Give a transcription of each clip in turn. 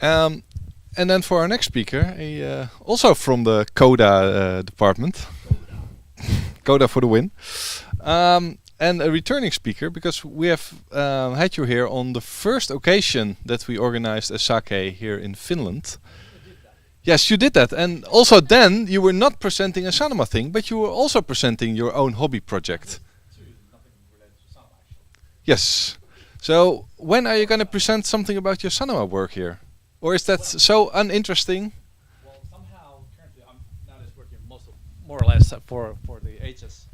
And then for our next speaker, also from the Coda department, Coda for the win, and a returning speaker because we have had you here on the first occasion that we organized a SaKE here in Finland. Yes, you did that, and also then you were not presenting a Sanoma thing, but you were also presenting your own hobby project. Yes. So when are you going to present something about your Sanoma work here? Or is that so uninteresting? Well, somehow currently I'm nowadays working more or less for the ages,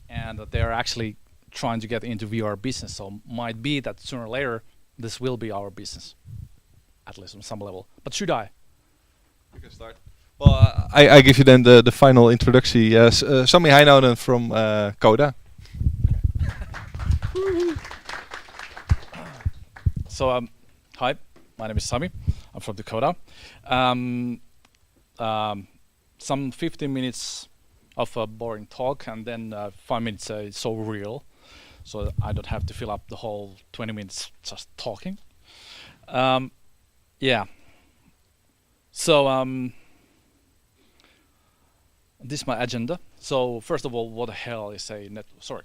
and they're actually trying to get into VR business. So might be that sooner or later this will be our business, at least on some level. But should I? You can start. Well, I give you then the final introduction. Yes, Sami Heinonen from Coda. So hi, my name is Sami. I'm from Dakota. Some 15 minutes of a boring talk, and then 5 minutes so real, so I don't have to fill up the whole 20 minutes just talking. Yeah. So this is my agenda. So first of all, what the hell is a net? Sorry,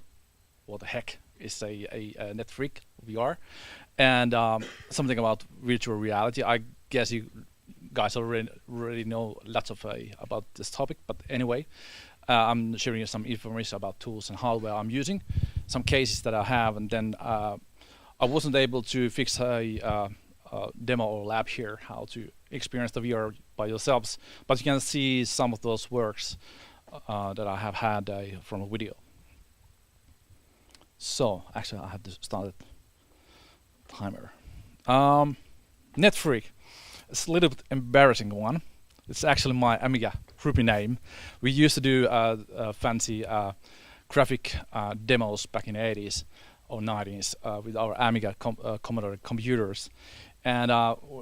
what the heck is a Netfreak VR? And something about virtual reality. I guess you guys already know lots of about this topic, but anyway, I'm sharing you some information about tools and hardware I'm using, some cases that I have, and then I wasn't able to fix a demo or lab here, how to experience the VR by yourselves, but you can see some of those works that I have had from a video. So actually I have to start it. Timer. Netfreak. It's a little bit embarrassing one. It's actually my Amiga groupie name. We used to do fancy graphic demos back in the 80s or 90s with our Amiga Commodore computers. And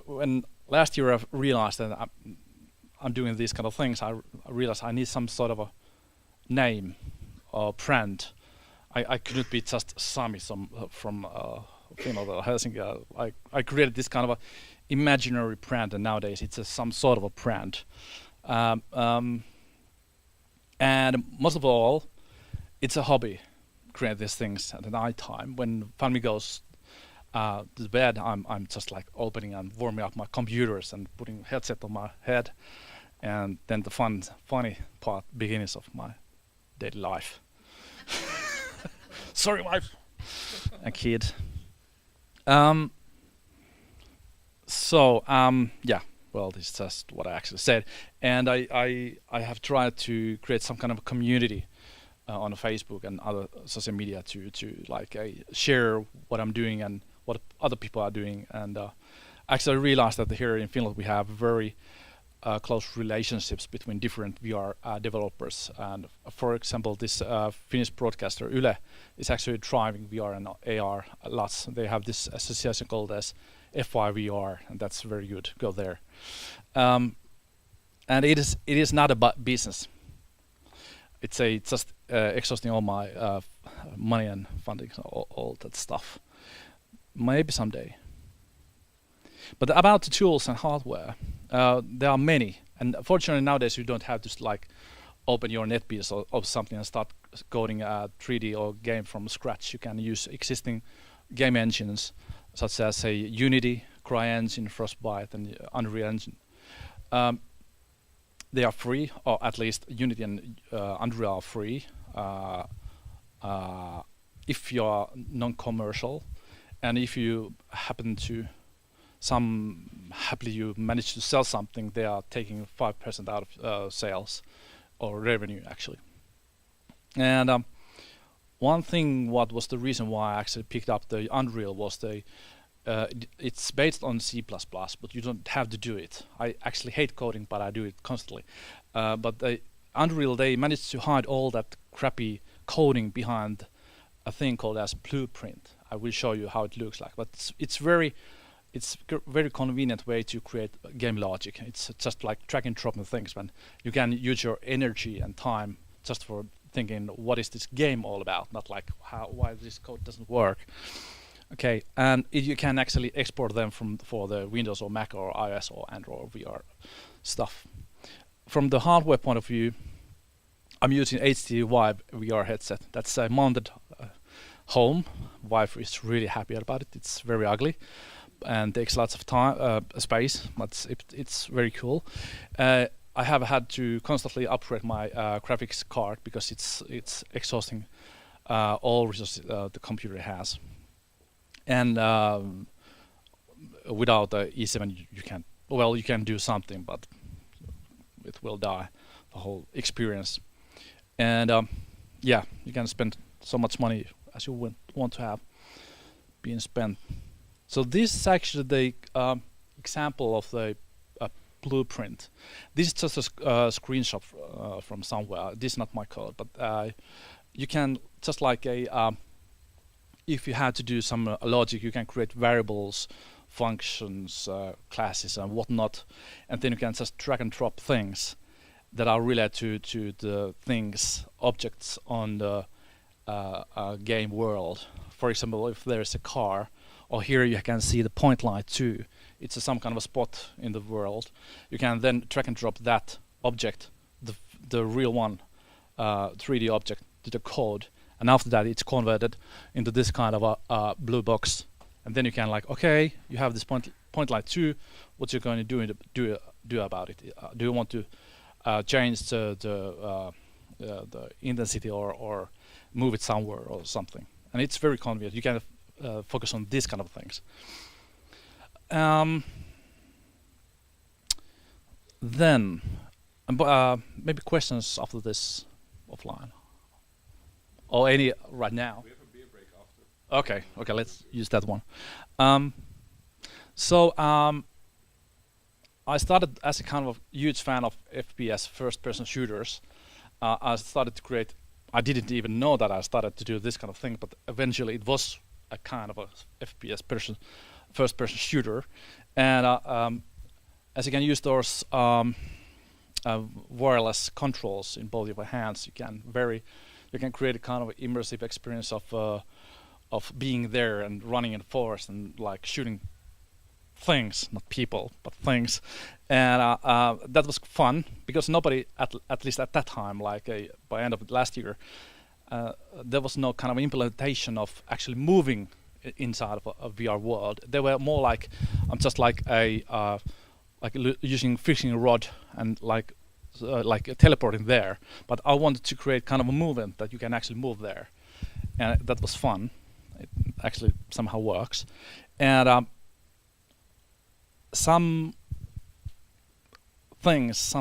when last year I realized that I'm doing these kind of things, I realized I need some sort of a name or brand. I couldn't be just Sami from Helsinki. I created this kind of a imaginary brand, and nowadays it's some sort of a brand. And most of all, it's a hobby. Create these things at the night time when family goes to the bed. I'm just like opening and warming up my computers and putting headset on my head, and then the funny part begins of my daily life. Sorry, wife. A kid. Yeah, well, this is just what I actually said, and I have tried to create some kind of a community on Facebook and other social media to like share what I'm doing and what other people are doing, and actually I realized that here in Finland we have very close relationships between different VR developers, and for example this Finnish broadcaster Yle is actually driving VR and AR lots. They have this association called as FYVR, and that's very good. Go there. And it is not about business. It's just exhausting all my money and funding, all that stuff. Maybe someday. But about the tools and hardware, there are many, and fortunately nowadays you don't have to like open your NetBeans or something and start coding a 3D or game from scratch. You can use existing game engines such as Unity, CryEngine, Frostbite, and Unreal Engine. They are free, or at least Unity and Unreal are free if you are non-commercial, and if you happen to happily you manage to sell something, they are taking 5% out of sales or revenue actually. And one thing, what was the reason why I actually picked up the Unreal was it's based on C++, but you don't have to do it. I actually hate coding, but I do it constantly. But the Unreal, they managed to hide all that crappy coding behind a thing called as Blueprint. I will show you how it looks like, but it's very convenient way to create game logic. It's just like drag and dropping things, when you can use your energy and time just for thinking what is this game all about, not like why this code doesn't work. Okay, and you can actually export them for the Windows or Mac or iOS or Android or VR stuff. From the hardware point of view, I'm using HTC Vive VR headset. That's mounted home. Vive is really happy about it. It's very ugly and takes lots of time, space, but it's very cool. I have had to constantly upgrade my graphics card because it's exhausting all resources the computer has. And without the E7, you can't. Well, you can do something, but it will die the whole experience. And yeah, you can spend so much money as you want to have being spent. So this is actually the example of the blueprint. This is just a screenshot from somewhere. This is not my code, but you can just like if you had to do some logic, you can create variables, functions, classes, and whatnot, and then you can just drag and drop things that are related to the things, objects on the game world. For example, if there is a car, or here you can see the point light too. It's some kind of a spot in the world. You can then drag and drop that object, the real one, 3D object, to the code, and after that it's converted into this kind of a blue box. And then you can like, okay, you have this point light 2. What you're going to do about it? Do you want to change the intensity or move it somewhere or something? And it's very convenient. You can focus on these kind of things. Then maybe questions after this offline, or any right now. We have a beer break after. Okay, let's use that one. I started as a kind of huge fan of FPS, first-person shooters. I started to create. I didn't even know that I started to do this kind of thing, but eventually it was a kind of a FPS first-person shooter, and as you can use those wireless controls in both of your hands, you can create a kind of immersive experience of being there and running in the forest and like shooting things, not people, but things, and that was fun because nobody, at least at that time, like by end of last year, there was no kind of implementation of actually moving inside of a VR world. They were more like I'm just like using fishing rod and like teleporting there. But I wanted to create kind of a movement that you can actually move there, and that was fun. It actually somehow works, and some things, I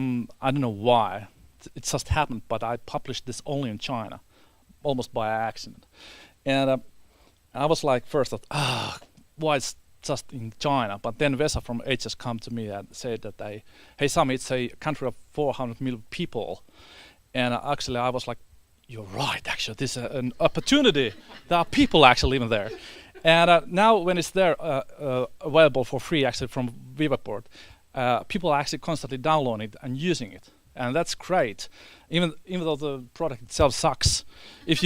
don't know why, it just happened, but I published this only in China, almost by accident. And I was like, first thought, why it's just in China? But then Vesa from HS come to me and said that, hey Sami, it's a country of 400 million people. And actually I was like, you're right, actually, this is an opportunity. There are people actually living there. And now when it's there available for free actually from Vivaport, people are actually constantly downloading it and using it, and that's great. Even though the product itself sucks, if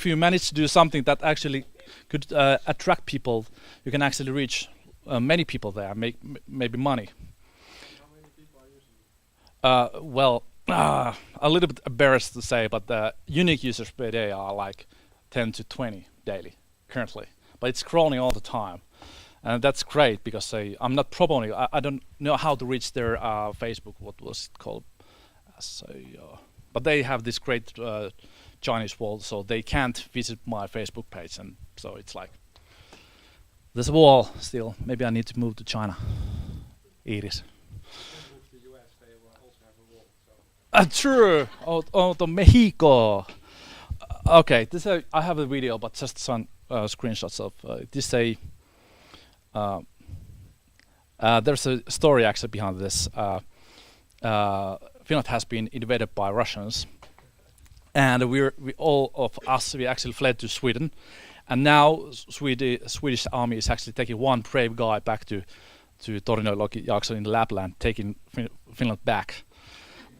you manage to do something that actually could attract people, you can actually reach many people there, make maybe money. How many people are using it? Well, a little bit embarrassed to say, but the unique users per day are like 10 to 20 daily currently, but it's growing all the time. And that's great because I'm not promoting. I don't know how to reach their Facebook. What was it called? But they have this great Chinese wall, so they can't visit my Facebook page, and so it's like there's a wall still. Maybe I need to move to China. Iris. Move to the US, they will also have a wall. So. True. Oh, to Mexico. Okay, this I have a video, but just some screenshots of this. There's a story actually behind this. Finland has been invaded by Russians, and we all of us actually fled to Sweden, and now Swedish army is actually taking one brave guy back to Tornio-Jakso in Lapland, taking Finland back.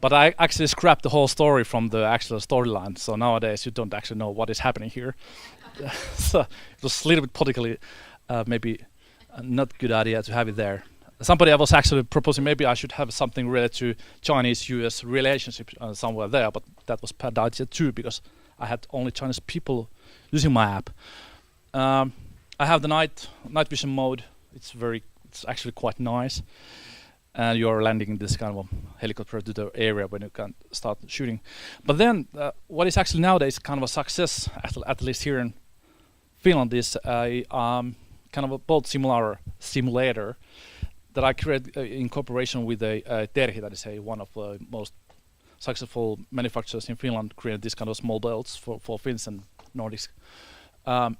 But I actually scrapped the whole story from the actual storyline. So nowadays you don't actually know what is happening here. So it was a little bit politically maybe not good idea to have it there. Somebody was actually proposing maybe I should have something related to Chinese-US relationship somewhere there, but that was bad idea too because I had only Chinese people using my app. I have the night vision mode. It's actually quite nice, and you're landing in this kind of helicopter to the area when you can start shooting. But then, what is actually nowadays kind of a success, at least here in Finland, is a kind of a boat simulator that I created in cooperation with Terhi, that is one of the most successful manufacturers in Finland, created this kind of small boats for Finns and Nordics. I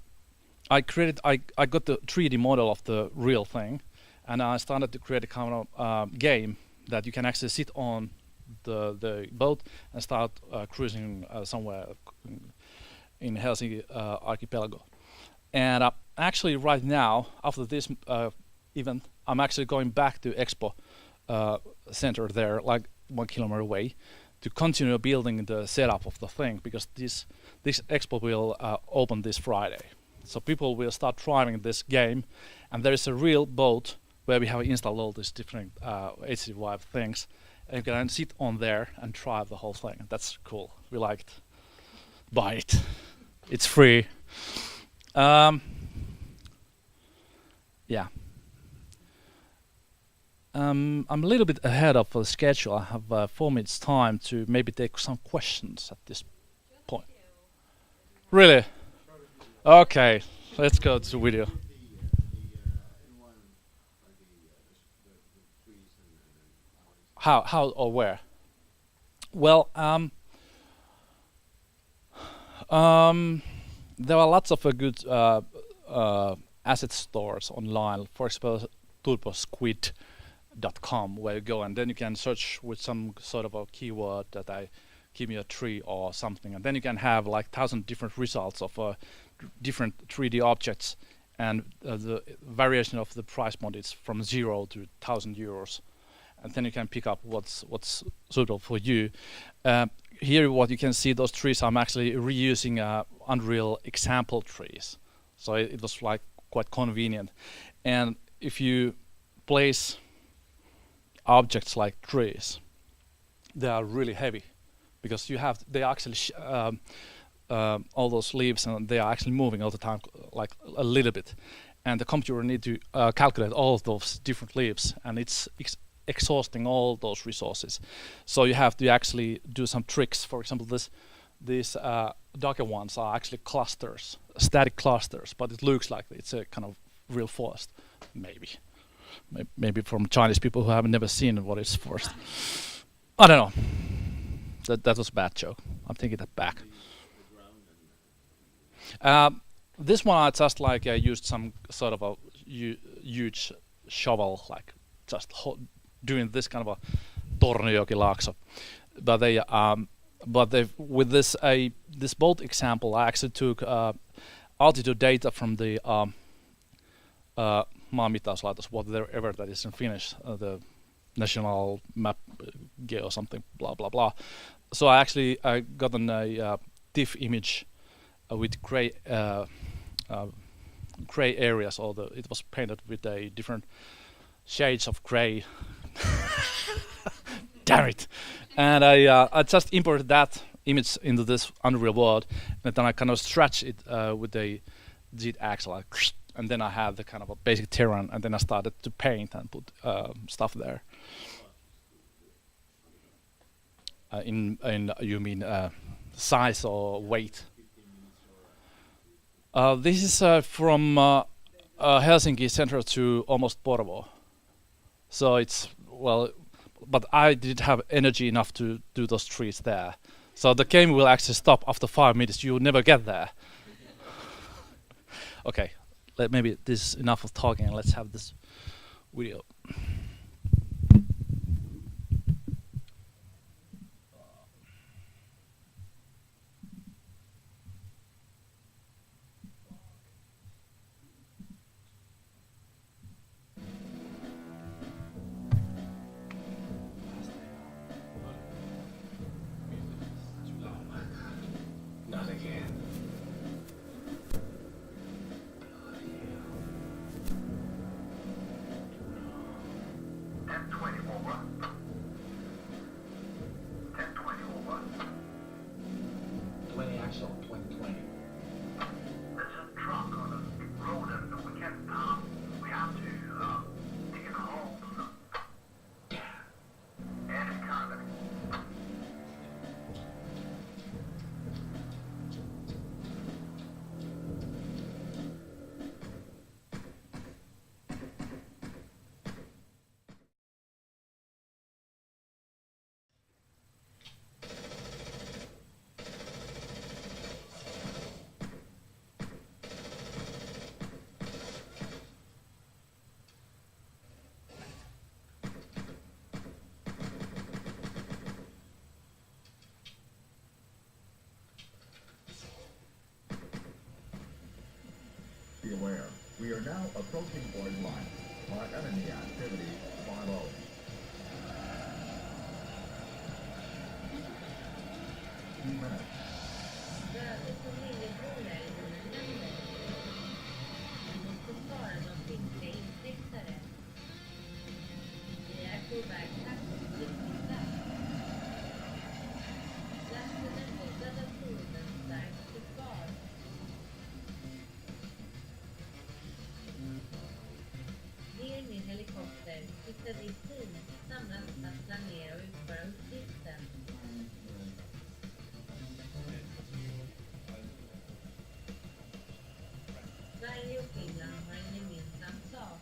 got the 3D model of the real thing, and I started to create a kind of game that you can actually sit on the boat and start cruising somewhere in Helsinki archipelago. And actually right now, after this event, I'm actually going back to Expo center there, like 1 kilometer away, to continue building the setup of the thing, because this Expo will open this Friday. So people will start trying this game, and there is a real boat where we have installed all these different HC Vive things, and you can sit on there and try the whole thing. That's cool. We like it. Buy it. It's free. Yeah. I'm a little bit ahead of the schedule. I have 4 minutes time to maybe take some questions at this point. Really? Okay, let's go to the video. How or where? Well, there are lots of good asset stores online. For example, turbosquid.com, where you go and then you can search with some sort of a keyword that give me a tree or something, and then you can have like 1,000 different results of different 3D objects, and the variation of the price point is from 0 to 1,000 euros, and then you can pick up what's suitable for you. Here, what you can see, those trees, I'm actually reusing Unreal example trees, so it was like quite convenient. And if you place objects like trees, they are really heavy because they actually all those leaves, and they are actually moving all the time, like a little bit, and the computer need to calculate all of those different leaves, and it's exhausting all those resources. So you have to actually do some tricks. For example, these darker ones are actually clusters, static clusters, but it looks like it's a kind of real forest, maybe from Chinese people who have never seen what is forest. I don't know. That was a bad joke. I'm taking that back. This one I just like used some sort of a huge shovel, like just doing this kind of a Torniojoki-laakso. But with this boat example, I actually took altitude data from the maanmittauslaitos, whatever that is in Finnish, the national map geo something, blah blah blah. So I actually gotten a TIFF image with gray areas. It was painted with different shades of gray. Damn it! And I just imported that image into this Unreal World, and then I kind of stretch it with a Z-axis, like, and then I have the kind of a basic terrain, and then I started to paint and put stuff there. You mean size or weight? This is from Helsinki Central to almost Porvoo. So it's, well, but I didn't have energy enough to do those trees there. So the game will actually stop after 5 minutes. You'll never get there. Okay, maybe this is enough of talking, and let's have this video. 1020 over. 1020 over. 20 actual, 2020. There's a truck on the road and we have to dig a hole to the air economy. Be aware, we are now approaching Boyd Line. Our enemy activity follow. Few minutes. Värdet på lillebror i landet. Vi måste spara de finska inkräktare. Vi är på väg tack till lasten är skyddad av flodens starkt försvar. Ner min helikopter, hittade i tid, samlas att planera och utföra uppgiften. Sverige och Finland har en gemensam sak.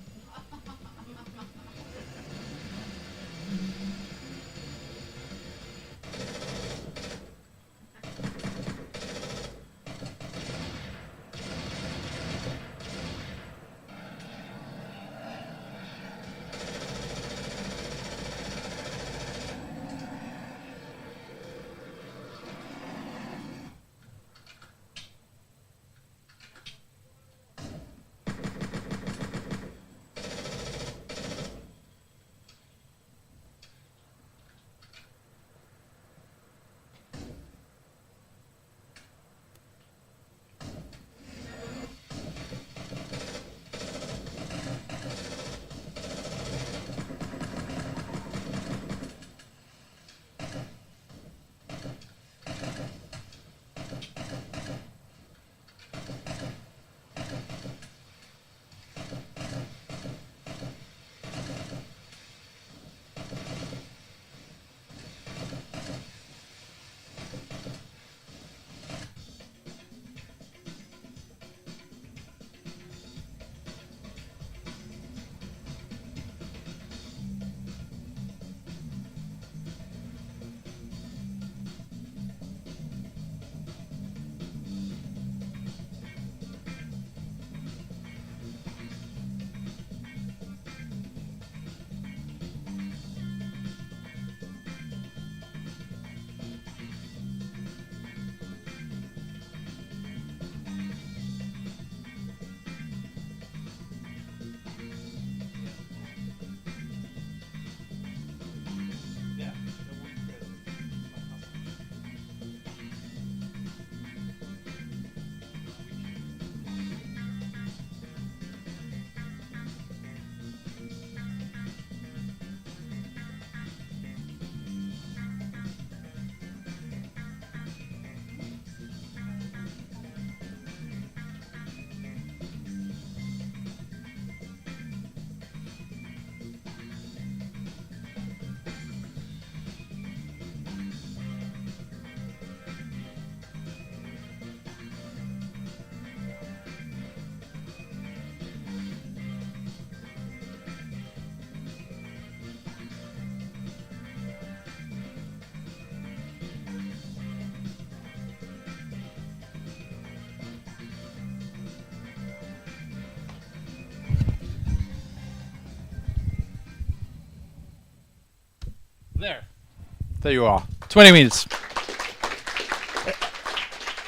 There you are. 20 minutes.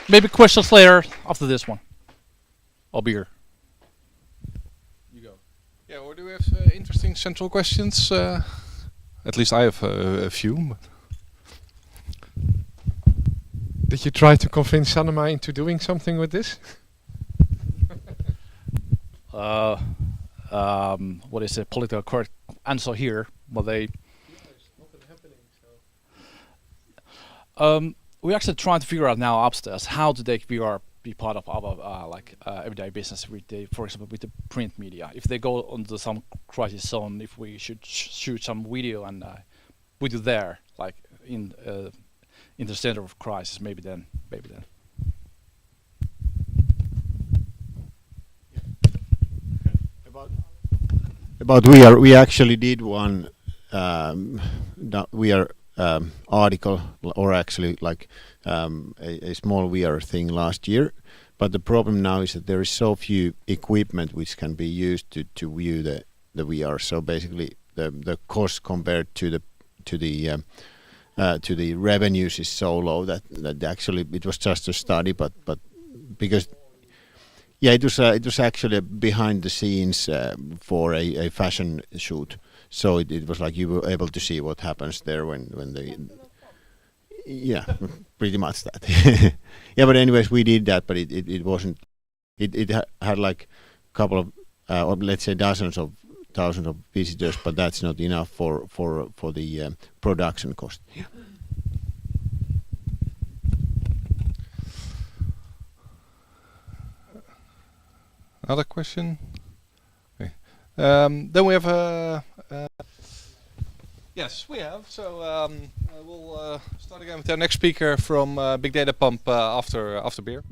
Maybe questions later after this one. I'll be here. You go. Yeah, or do we have interesting central questions? At least I have a few. But Did you try to convince Sanema into doing something with this? What is a political correct answer here? but they. It's nothing happening, so We're actually trying to figure out now upstairs how to take VR be part of our everyday business with the, for example, with the print media. If they go onto some crisis zone, if we should shoot some video and put it there, like in the center of crisis, maybe then. About we actually did one article, or actually like a small VR thing last year, but the problem now is that there is so few equipment which can be used to view the VR. So basically the cost compared to the revenues is so low that actually it was just a study, but because it was actually a behind the scenes for a fashion shoot. So it was like you were able to see what happens there when pretty much that. Yeah, but anyways, we did that, but it wasn't. It had like a couple of or let's say dozens of thousands of visitors, but that's not enough for the production cost. Yeah. Another question? Okay. Then we have yes, we have. So we'll start again with our next speaker from Big Data Pump after beer.